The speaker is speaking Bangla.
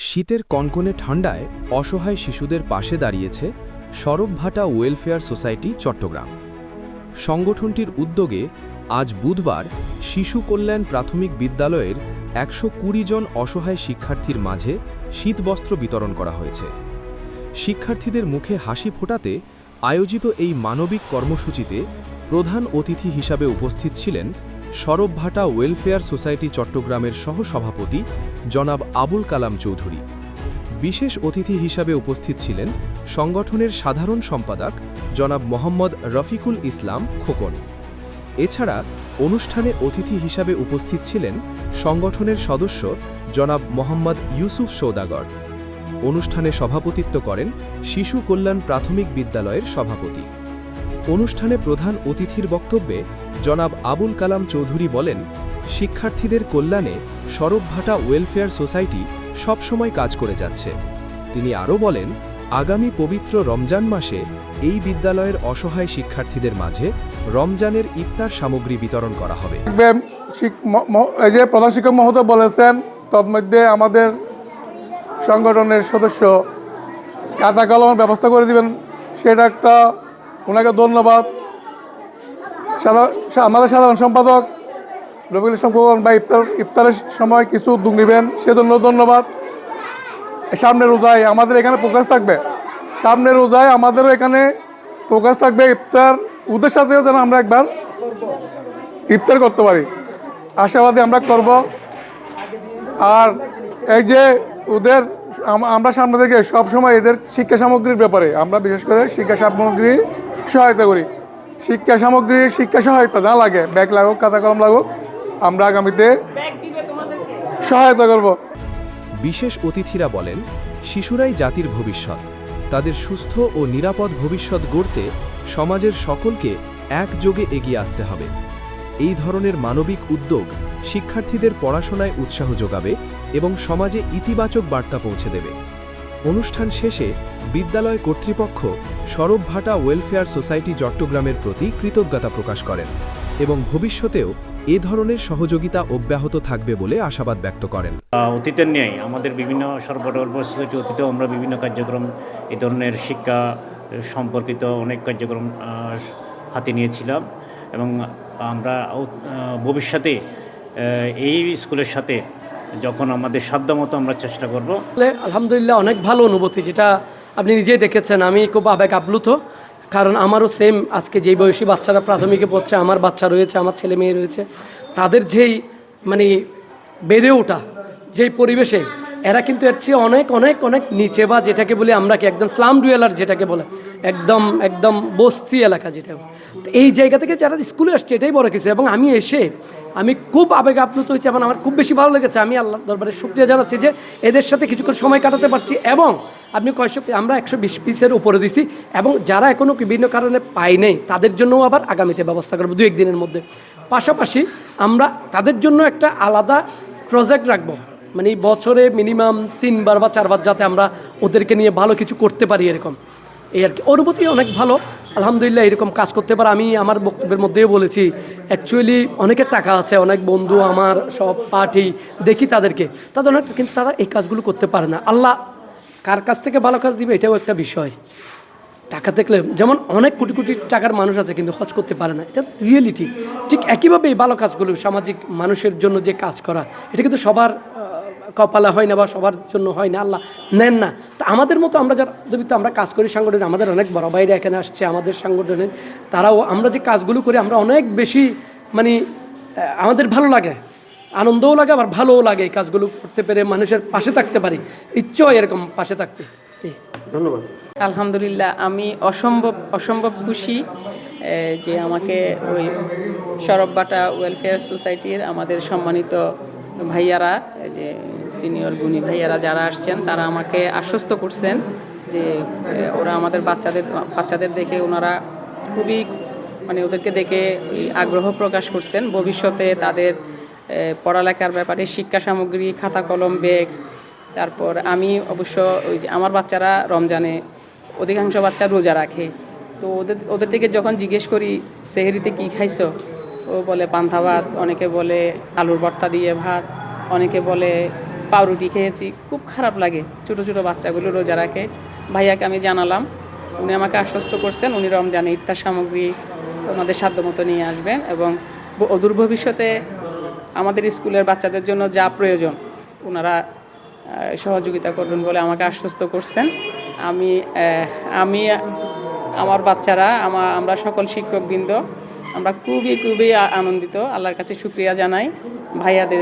শীতের কনকনে ঠান্ডায় অসহায় শিশুদের পাশে দাঁড়িয়েছে সরবভাটা ওয়েলফেয়ার সোসাইটি চট্টগ্রাম। সংগঠনটির উদ্যোগে আজ বুধবার শিশু কল্যাণ প্রাথমিক বিদ্যালয়ের ১২০ জন অসহায় শিক্ষার্থীর মাঝে শীতবস্ত্র বিতরণ করা হয়েছে। শিক্ষার্থীদের মুখে হাসি ফোটাতে আয়োজিত এই মানবিক কর্মসূচিতে প্রধান অতিথি হিসাবে উপস্থিত ছিলেন সরবভাটা ওয়েলফেয়ার সোসাইটি চট্টগ্রামের সহসভাপতি জনাব আবুল কালাম চৌধুরী। বিশেষ অতিথি হিসাবে উপস্থিত ছিলেন সংগঠনের সাধারণ সম্পাদক জনাব মোহাম্মদ রফিকুল ইসলাম খোকন। এছাড়া অনুষ্ঠানে অতিথি হিসাবে উপস্থিত ছিলেন সংগঠনের সদস্য জনাব মোহাম্মদ ইউসুফ সৌদাগর। অনুষ্ঠানে সভাপতিত্ব করেন শিশু কল্যাণ প্রাথমিক বিদ্যালয়ের সভাপতি। অনুষ্ঠানে প্রধান অতিথির বক্তব্যে জনাব আবুল কালাম চৌধুরী বলেন, শিক্ষার্থীদের কল্যাণে সরবভাটা ওয়েলফেয়ার সোসাইটি সবসময় কাজ করে যাচ্ছে। তিনি আরও বলেন, আগামী পবিত্র রমজান মাসে এই বিদ্যালয়ের অসহায় শিক্ষার্থীদের মাঝে রমজানের ইফতার সামগ্রী বিতরণ করা হবে। এই যে প্রধান শিক্ষক মহোদয় বলেছেন, তন্মধ্যে আমাদের সংগঠনের সদস্য খাতা কলমের ব্যবস্থা করে দিবেন, সেটা একটা ওনাকে ধন্যবাদ। আমাদের সাধারণ সম্পাদক রফিকুল ইসলাম খোকন বা ইফতারের সময় কিছু উদ্যোগ নেবেন, সেজন্য ধন্যবাদ। সামনের রোজায় আমাদের এখানে ফোকাস থাকবে, সামনের রোজায় আমাদেরও এখানে ফোকাস থাকবে ইফতার। ওদের সাথেও যেন আমরা একবার ইফতার করতে পারি, আশাবাদী আমরা করব। আর এই যে ওদের আমরা সামনে থেকে সবসময় এদের শিক্ষা সামগ্রীর ব্যাপারে আমরা বিশেষ করে শিক্ষা সামগ্রী সহায়তা করি। শিক্ষা সহায়তা যা লাগে, ব্যাগ লাগুক, খাতা কলম লাগুক, আমরা আগামীতে সহায়তা করব। বিশেষ অতিথিরা বলেন, শিশুরাই জাতির ভবিষ্যৎ। তাদের সুস্থ ও নিরাপদ ভবিষ্যৎ গড়তে সমাজের সকলকে একযোগে এগিয়ে আসতে হবে। এই ধরনের মানবিক উদ্যোগ শিক্ষার্থীদের পড়াশোনায় উৎসাহ যোগাবে এবং সমাজে ইতিবাচক বার্তা পৌঁছে দেবে। অনুষ্ঠান শেষে বিদ্যালয় কর্তৃপক্ষ সরবভাটা ওয়েলফেয়ার সোসাইটি চট্টগ্রামের প্রতি কৃতজ্ঞতা প্রকাশ করেন এবং ভবিষ্যতেও এ ধরনের সহযোগিতা অব্যাহত থাকবে বলে আশাবাদ ব্যক্ত করেন। অতীতের ন্যায় আমাদের বিভিন্ন সরবরাহ সোসাইটি অতীতেও আমরা বিভিন্ন কার্যক্রম এই ধরনের শিক্ষা সম্পর্কিত অনেক কার্যক্রম হাতে নিয়েছিলাম এবং আমরা ভবিষ্যতে এই স্কুলের সাথে যখন আমাদের সাধ্যমতো আমরা চেষ্টা করব। আলহামদুলিল্লাহ, অনেক ভালো অনুভূতি, যেটা আপনি নিজেই দেখেছেন। আমি খুব আবেগ আপ্লুত, কারণ আমারও সেম আজকে যেই বয়সী বাচ্চারা প্রাথমিকে পড়ছে, আমার বাচ্চা রয়েছে, আমার ছেলে মেয়ে রয়েছে, তাদের যেই বেড়ে ওঠা যেই পরিবেশে, এরা কিন্তু এর চেয়ে অনেক অনেক অনেক নিচে, বা যেটাকে বলি আমরা কি একদম স্লাম ডুয়েলার যেটাকে বলে, একদম বস্তি এলাকা যেটা। তো এই জায়গা থেকে যারা স্কুলে আসছে, এটাই বড় কিছু। এবং আমি এসে আমি খুব আবেগ আপ্লুত হয়েছি এবং আমার খুব বেশি ভালো লেগেছে। আমি আল্লাহর দরবারে শুকরিয়া জানাচ্ছি যে এদের সাথে কিছুক্ষণ সময় কাটাতে পারছি। এবং আপনি আমরা 120 পিসের উপরে দিছি, এবং যারা এখনও বিভিন্ন কারণে পাই নেই তাদের জন্যও আবার আগামীতে ব্যবস্থা করবো 2-1 দিনের মধ্যে। পাশাপাশি আমরা তাদের জন্য একটা আলাদা প্রজেক্ট রাখবো, বছরে মিনিমাম 3 বার বা 4 বার, যাতে আমরা ওদেরকে নিয়ে ভালো কিছু করতে পারি। এরকম এই আর কি অনুভূতি অনেক ভালো। আলহামদুলিল্লাহ, এরকম কাজ করতে পারে। আমি আমার বক্তব্যের মধ্যেও বলেছি, অ্যাকচুয়ালি অনেকের টাকা আছে, অনেক বন্ধু আমার সব পার্টি দেখি তাদেরকে, তাদের অনেক, কিন্তু তারা এই কাজগুলো করতে পারে না। আল্লাহ কার কাছ থেকে ভালো কাজ দিবে এটাও একটা বিষয়। টাকা দেখলে যেমন অনেক কোটি কোটি টাকার মানুষ আছে কিন্তু হজ করতে পারে না, এটা রিয়েলিটি। ঠিক একইভাবে এই ভালো কাজগুলো সামাজিক মানুষের জন্য যে কাজ করা, এটা কিন্তু সবার কপালে হয় না বা সবার জন্য হয় না, আল্লাহ নেন না। তা আমাদের মতো আমরা যারা আমরা কাজ করি সংগঠনে, আমাদের অনেক বড় ভাইরা এখানে আসছে আমাদের সংগঠনের, তারাও আমরা যে কাজগুলো করি আমরা অনেক বেশি আমাদের ভালো লাগে, আনন্দও লাগে, আবার ভালোও লাগে। এই কাজগুলো করতে পেরে মানুষের পাশে থাকতে পারি, ইচ্ছে হয় এরকম পাশে থাকতে। ধন্যবাদ। আলহামদুলিল্লাহ, আমি অসম্ভব খুশি যে আমাকে ওই সরবভাটা ওয়েলফেয়ার সোসাইটির আমাদের সম্মানিত ভাইয়ারা, যে সিনিয়র গুণী ভাইয়ারা যারা আসছেন, তারা আমাকে আশ্বস্ত করছেন যে ওরা আমাদের বাচ্চাদের দেখে ওনারা খুবই ওদেরকে দেখে আগ্রহ প্রকাশ করছেন ভবিষ্যতে তাদের পড়ালেখার ব্যাপারে শিক্ষা সামগ্রী, খাতা কলম, ব্যাগ। তারপর আমি অবশ্য ওই যে আমার বাচ্চারা রমজানে অধিকাংশ বাচ্চা রোজা রাখে, তো ওদের থেকে যখন জিজ্ঞেস করি সেহরিতে কী খাইছো, ও বলে পান্তা ভাত, অনেকে বলে আলুর ভর্তা দিয়ে ভাত, অনেকে বলে পাউরুটি খেয়েছি। খুব খারাপ লাগে, ছোটো ছোটো বাচ্চাগুলো রোজা রাখে। ভাইয়াকে আমি জানালাম, উনি আমাকে আশ্বস্ত করছেন উনি রমজানে ইফতার সামগ্রী ওনাদের সাধ্যমতো নিয়ে আসবেন এবং অদূর ভবিষ্যতে আমাদের স্কুলের বাচ্চাদের জন্য যা প্রয়োজন ওনারা সহযোগিতা করবেন বলে আমাকে আশ্বস্ত করছেন। আমি আমার বাচ্চারা আমরা সকল শিক্ষকবৃন্দ আমরা খুবই আনন্দিত। আল্লাহর কাছে শুকরিয়া জানাই ভাইয়াদের